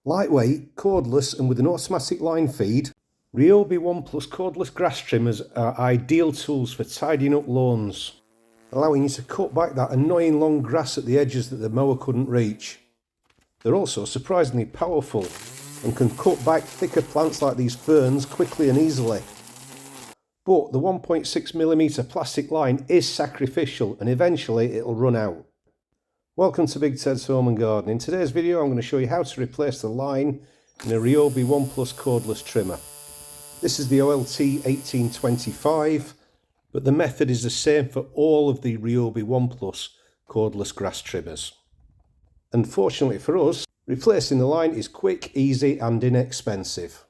Lightweight, cordless and with an automatic line feed, Ryobi One Plus cordless grass trimmers are ideal tools for tidying up lawns, allowing you to cut back that annoying long grass at the edges that the mower couldn't reach. They're also surprisingly powerful and can cut back thicker plants like these ferns quickly and easily. But the 1.6mm plastic line is sacrificial and eventually it'll run out. Welcome to Big Ted's Home and Garden. In today's video I'm going to show you how to replace the line in a Ryobi One Plus cordless trimmer. This is the OLT1825, but the method is the same for all of the Ryobi One Plus cordless grass trimmers. Unfortunately for us, replacing the line is quick, easy and inexpensive.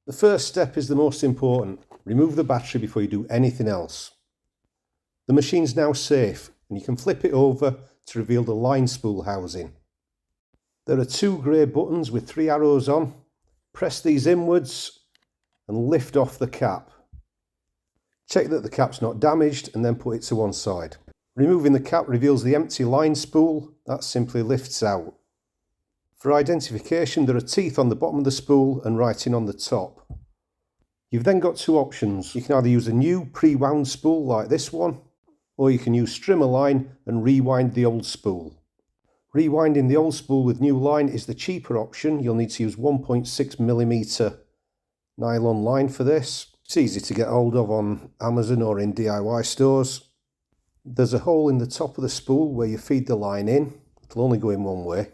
The first step is the most important. Remove the battery before you do anything else. The machine's now safe and you can flip it over to reveal the line spool housing. There are two grey buttons with 3 arrows on. Press these inwards and lift off the cap. Check that the cap's not damaged and then put it to one side. Removing the cap reveals the empty line spool that simply lifts out. For identification, there are teeth on the bottom of the spool and writing on the top. You've then got two options. You can either use a new pre-wound spool like this one, or you can use strimmer line and rewind the old spool. Rewinding the old spool with new line is the cheaper option. You'll need to use 1.6mm nylon line for this. It's easy to get hold of on Amazon or in DIY stores. There's a hole in the top of the spool where you feed the line in. It'll only go in one way.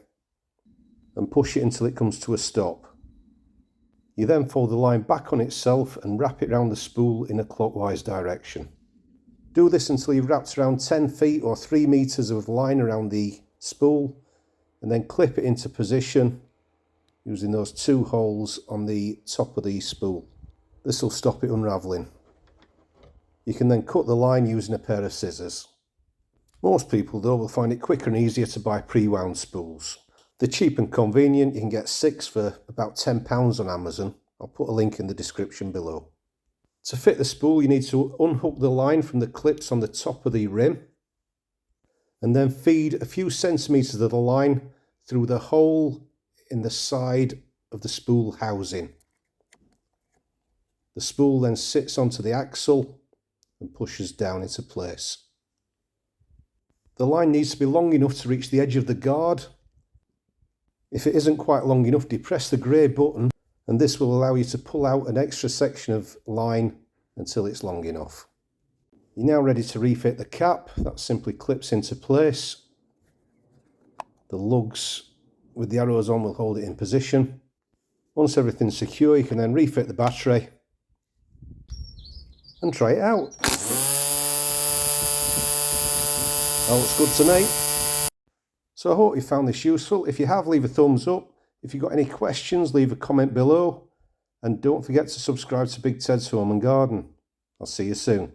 And push it until it comes to a stop. You then fold the line back on itself and wrap it around the spool in a clockwise direction. Do this until you've wrapped around 10 feet or 3 meters of line around the spool, and then clip it into position using those two holes on the top of the spool. This will stop it unraveling. You can then cut the line using a pair of scissors. Most people though will find it quicker and easier to buy pre-wound spools. They're cheap and convenient. You can get 6 for about £10 on Amazon. I'll put a link in the description below. To fit the spool, you need to unhook the line from the clips on the top of the rim and then feed a few centimeters of the line through the hole in the side of the spool housing. The spool then sits onto the axle and pushes down into place. The line needs to be long enough to reach the edge of the guard. If it isn't quite long enough, depress the grey button and this will allow you to pull out an extra section of line until it's long enough. You're now ready to refit the cap. That simply clips into place. The lugs with the arrows on will hold it in position. Once everything's secure, you can then refit the battery and try it out. That looks good to me. So I hope you found this useful. If you have, leave a thumbs up. If you've got any questions, leave a comment below. And don't forget to subscribe to Big Ted's Home and Garden. I'll see you soon.